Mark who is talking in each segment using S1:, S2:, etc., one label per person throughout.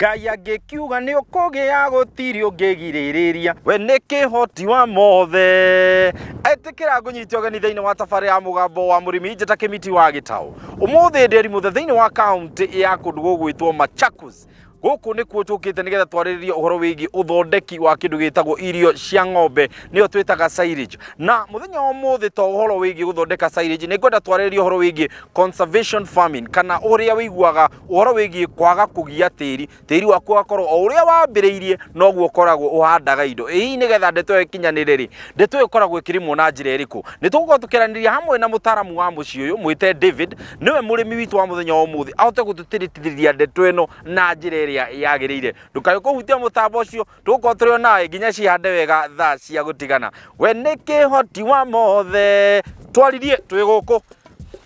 S1: Ngai angikiuga ni ukugia gutiri ungigiririria we ni kihoti wa mothe etikira ngunyiti ogeni thiini wa tafari ya mugambo wa Urimi njeta kimiti wa Gitau umuthi nderi muthe thiini wa county ya kundu gugwitwo Machakos guku ni kuo tukite nigetha twariririe uhoro wigi uthondeki wa kindu gitagwo irio cia ng'ombe niyo twitaga silage na muthenya wa muthi to uhoro wigi guthondeka silage ni ngwenda twariririe uhoro wigi conservation farming kana uria wiguaga uhoro wigi kwaga kugia tiri waku akorwo o uria wambiriirie noguo koragwo uhandaga indo ii nigetha ndeto ikinyaniriri ndeto ikoragwo ikirimwo na njira iriku ni tugukorwo tukiraniriria hamwe na mutaramu wa muci uyu mwite David niwe murimi witu wa muthenya wa muthi ahote gututiritithia ndeto ino na njira yagirire ndukayo hutia mutambo ucio tugukorwo turi nawe nginya cihande wega thaa cia gutigana we ni kihoti wa mothe twaririe twi guku.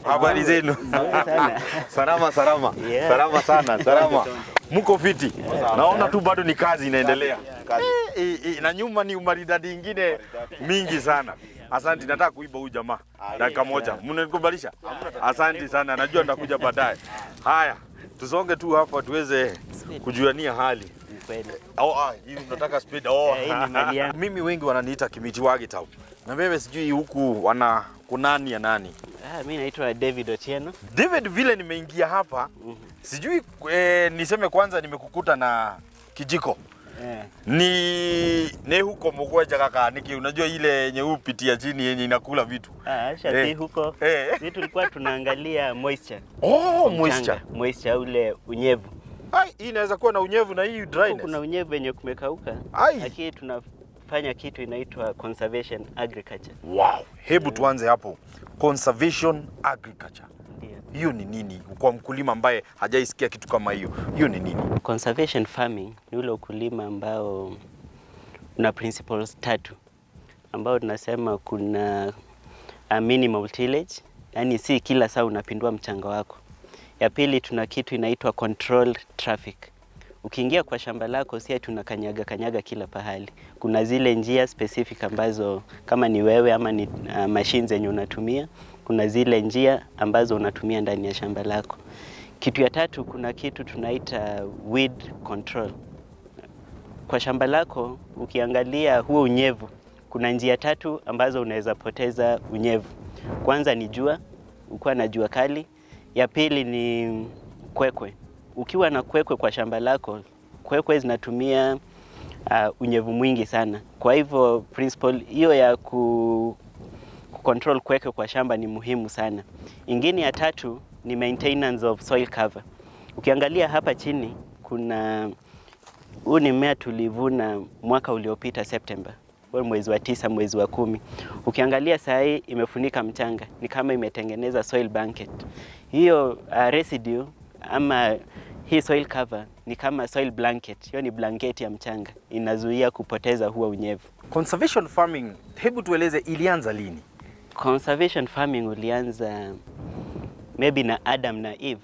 S1: Habari zenu? Salama. Yeah. Salama sana, salama. Muko fiti? Naona tu bado ni kazi inaendelea. Na nyuma ni umaridadi ingine mingi sana. Asante, nataka kuiba huyu jamaa. Dakika moja. Mnanikubalisha? Asante sana. Najua nitakuja baadaye. Haya, tusonge tu hapa tuweze kujuania hali. Hivi nataka speed. Mimi wengi wananiita kimiti wa Gitau. Na wewe sijui huku wana kunani ya nani?
S2: Mimi naitwa David Otieno.
S1: David, vile nimeingia hapa, sijui niseme kwanza nimekukuta na kijiko. Ni huko mugweja kaka niki unajua ile nyeupitia chini yenye inakula vitu.
S2: Acha huko. Sisi tulikuwa tunaangalia moisture. Moisture ule unyevu.
S1: Hii inaweza kuwa na unyevu na hii dryness.
S2: Kuna unyevu yenye kumekauka. Lakini tunafanya kitu inaitwa conservation agriculture.
S1: Wow. Hebu tuanze hapo. Conservation agriculture. Hiyo ni nini? Kwa mkulima ambaye hajaisikia kitu kama hiyo. Hiyo ni nini?
S2: Conservation farming ni ule ukulima ambao una principles 3. Ambao tunasema kuna minimal tillage, yani si kila saa unapindua mchanga wako. Ya pili tuna kitu inaitwa controlled traffic. Ukiingia kwa shamba lako si tunakanyaga kila pahali. Kuna zile njia specific ambazo kama ni wewe ama ni machines zenye unatumia, kuna zile njia ambazo unatumia ndani ya shamba lako. Kitu ya tatu kuna kitu tunaita weed control. Kwa shamba lako ukiangalia huo unyevu, kuna njia 3 ambazo unaweza poteza unyevu. Kwanza ni jua, ukiwa na jua kali. Ya pili ni kwekwe. Ukiwa na kwekwe kwa shamba lako, kwekwe zinatumia unyevu mwingi sana. Kwa hivyo principle hiyo ya control kwekwe kwa shamba ni muhimu sana. Ingine ya 3 ni maintenance of soil cover. Ukiangalia hapa chini kuna huu ni mmea tulivuna mwaka uliopita September. Mwezi wa 9, mwezi wa 10. Ukiangalia saa hii imefunika mchanga, ni kama imetengeneza soil blanket. Hiyo residue ama hii soil cover ni kama soil blanket. Hiyo ni blanket ya mchanga, inazuia kupoteza huo unyevu.
S1: Conservation farming, hebu tueleze ilianza lini?
S2: Conservation farming ulianza maybe na Adam na Eve.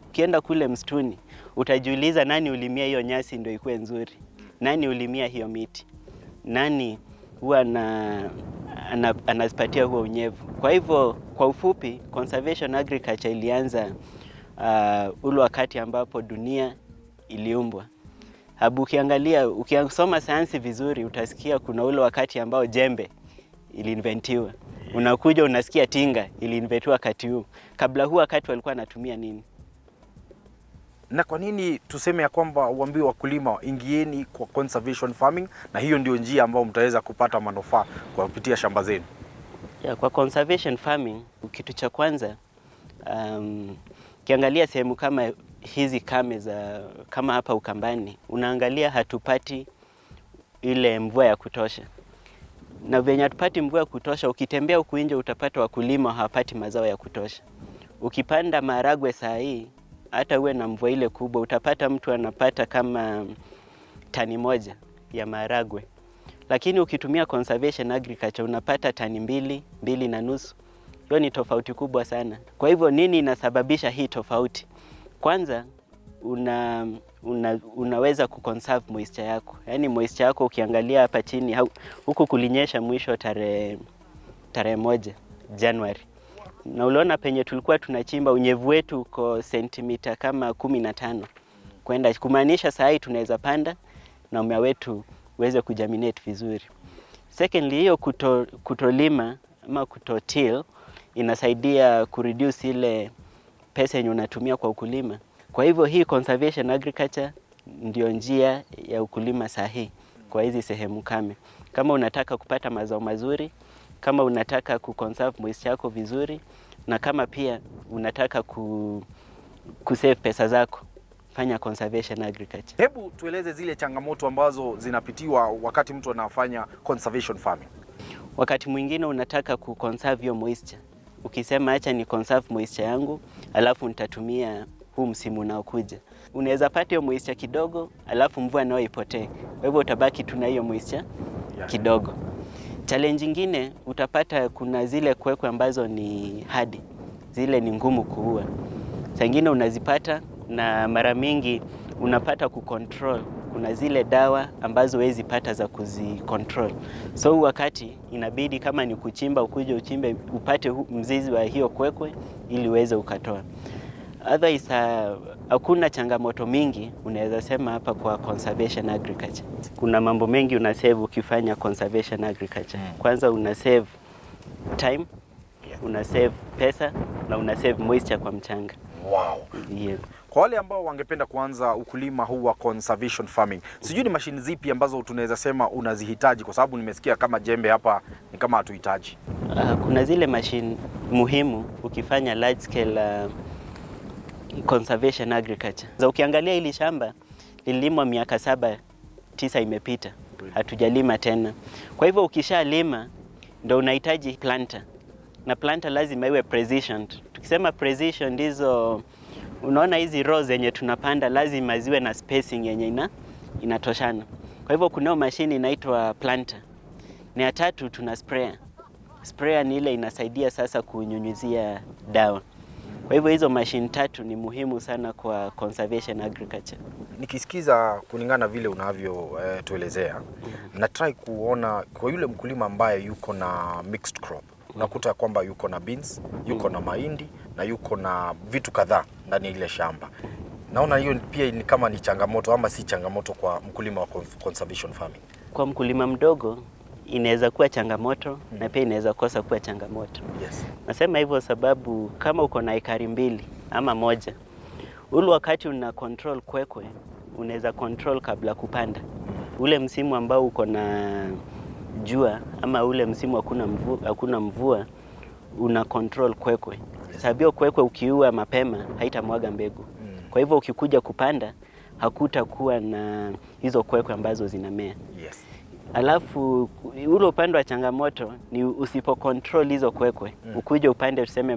S2: Ukienda kule msituni, utajiuliza nani ulimia hiyo nyasi ndio ikuwe nzuri? Nani ulimia hiyo miti? Nani huwa anazipatia huo unyevu? Kwa hivyo kwa ufupi conservation agriculture ilianza ule wakati ambapo dunia iliumbwa. Ukiangalia, ukisoma sayansi vizuri utasikia kuna ule wakati ambao jembe iliinventiwa. Unakuja unasikia tinga iliinventiwa wakati huu. Kabla huu wakati walikuwa wanatumia nini?
S1: Na kwa nini tuseme ya kwamba uambie wakulima ingieni kwa conservation farming na hiyo ndio njia ambayo mtaweza kupata manufaa kwa kupitia shamba zenu?
S2: Kwa conservation farming kitu cha kwanza ukiangalia sehemu kama hizi kame za kama hapa Ukambani, unaangalia hatupati ile mvua ya kutosha. Na venye hatupati mvua ya kutosha, ukitembea huku nje utapata wakulima hawapati mazao ya kutosha. Ukipanda maharagwe saa hii, hata uwe na mvua ile kubwa, utapata mtu anapata kama tani 1 ya maharagwe. Lakini ukitumia conservation agriculture unapata tani 2 na nusu. Hiyo ni tofauti kubwa sana. Kwa hivyo nini inasababisha hii tofauti? Kwanza unaweza kuconserve moisture yako. Yaani moisture yako ukiangalia hapa chini huku kulinyesha mwisho tarehe 1 Januari. Na uliona penye tulikuwa tunachimba unyevu wetu uko sentimita kama 15. kwenda, kumaanisha saa hii tunaweza panda na mmea wetu uweze kujaminate vizuri. Secondly, hiyo kutolima ama kutotill inasaidia kureduce ile pesa yenye unatumia kwa ukulima. Kwa hivyo hii conservation agriculture ndio njia ya ukulima sahihi kwa hizi sehemu kame. Kama unataka kupata mazao mazuri, kama unataka kuconserve moisture yako vizuri, na kama pia unataka kusave pesa zako, fanya conservation agriculture.
S1: Hebu tueleze zile changamoto ambazo zinapitiwa wakati mtu anafanya conservation farming.
S2: Wakati mwingine unataka kuconserve hiyo moisture. Ukisema acha ni conserve moisture yangu, alafu nitatumia huu msimu unaokuja. Unaweza pata hiyo moisture kidogo, alafu mvua nayo ipotee. Kwa hivyo utabaki tu na hiyo moisture kidogo. Challenge nyingine utapata kuna zile kwekwe ambazo ni hadi. Zile ni ngumu kuua. Saa nyingine unazipata na mara mingi unapata kucontrol. Kuna zile dawa ambazo huwezi pata za kuzicontrol. So wakati inabidi kama ni kuchimba, ukuje uchimbe upate mzizi wa hiyo kwekwe ili uweze ukatoa. Otherwise hakuna changamoto mingi unaweza sema hapa kwa conservation agriculture. Kuna mambo mengi unasave ukifanya conservation agriculture. Kwanza unasave time, unasave pesa na unasave moisture kwa mchanga.
S1: Wow.
S2: Yeah.
S1: Kwa wale ambao wangependa kuanza ukulima huu wa conservation farming, sijui ni mashine zipi ambazo tunaweza sema unazihitaji, kwa sababu nimesikia kama jembe hapa ni kama hatuhitaji.
S2: Kuna zile mashine muhimu ukifanya large scale conservation agriculture. Ukiangalia hili shamba lilimwa miaka 7-9 imepita. Hatujalima tena. Kwa hivyo ukishalima ndio unahitaji planter. Na planter lazima iwe precisioned. Tukisema precision ndizo, unaona hizi rows zenye tunapanda lazima ziwe na spacing yenye inatoshana. Kwa hivyo kuna mashine inaitwa planter. Na ya tatu tuna sprayer. Sprayer ni ile inasaidia sasa kunyunyizia dawa. Kwa hivyo hizo mashine tatu ni muhimu sana kwa conservation agriculture.
S1: Nikisikiza kulingana vile unavyo tuelezea, na try kuona kwa yule mkulima ambaye yuko na mixed crop. Unakuta kwamba yuko na beans, yuko na mahindi na yuko na vitu kadhaa ndani ya ile shamba. Naona hiyo pia ni kama ni changamoto ama si changamoto kwa mkulima wa conservation farming.
S2: Kwa mkulima mdogo inaweza kuwa changamoto na pia inaweza kosa kuwa changamoto.
S1: Yes.
S2: Nasema hivyo sababu kama uko na ekari 2 ama 1, ule wakati una control kwekwe, unaweza control kabla kupanda. Ule msimu ambao uko na jua ama ule msimu hakuna mvua, una control kwekwe. Sababu kwekwe ukiua mapema haitamwaga mbegu. Kwa hivyo ukikuja kupanda hakutakuwa na hizo kwekwe ambazo zinamea.
S1: Yes.
S2: Alafu ule upande wa changamoto ni usipo control hizo kwekwe, ukuje upande tuseme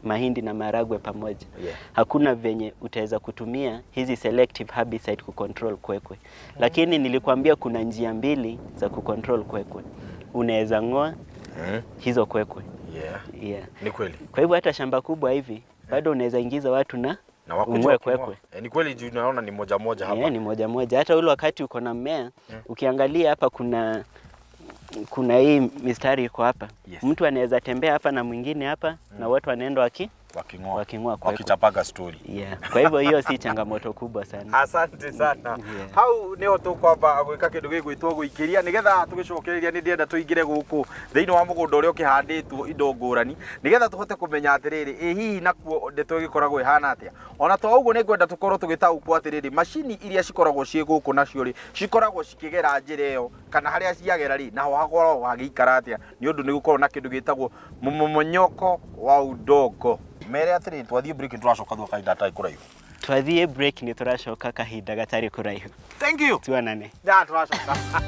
S2: mahindi na maharagwe pamoja. Hakuna venye utaweza kutumia hizi selective herbicide kucontrol kwekwe. Lakini nilikwambia kuna njia 2 za kucontrol kwekwe. Unaweza ngoa hizo kwekwe.
S1: Yeah. Ni kweli.
S2: Kwa hivyo hata shamba kubwa hivi bado unaweza ingiza watu na
S1: wakuje kwekwe. Ni kweli juu naona ni moja moja hapa.
S2: Ni moja moja. Hata ule wakati uko na mmea, ukiangalia hapa kuna hii mistari iko hapa.
S1: Yes.
S2: Mtu anaweza tembea hapa na mwingine hapa na watu wanaenda waking'oa
S1: wakichapaga story.
S2: Kwa hivyo hiyo si changamoto kubwa sana.
S1: Asante sana. Hau niho tukwamba agwika kindu gigwitwo gũitĩrĩria nigetha tugicokereria ni ndienda tuingire guku thiini wa mugunda uria ukihanditwo indo ngurani nigetha tuhote kumenya atiriri hihi nakuo ndeto gikoragwo ihana atia. Ona to uguo ni ngwenda tukorwo tugitaukwo atiriri mashini iria cikoragwo cie guku nacio ri cikoragwo cikigera njira iyo kana haria ciagera ri naho hakorwo hagikara atia ni undu ni gukorwo na kindu gitagwo mmonyoko wa udongo. Mere atiriri twathie break turacoka thwa kahinda gatarĩ kũraihu.
S2: Twathie break ni turacoka kahinda gatarĩ kũraihu.
S1: Thank you.
S2: Tuonane.
S1: Turacoka.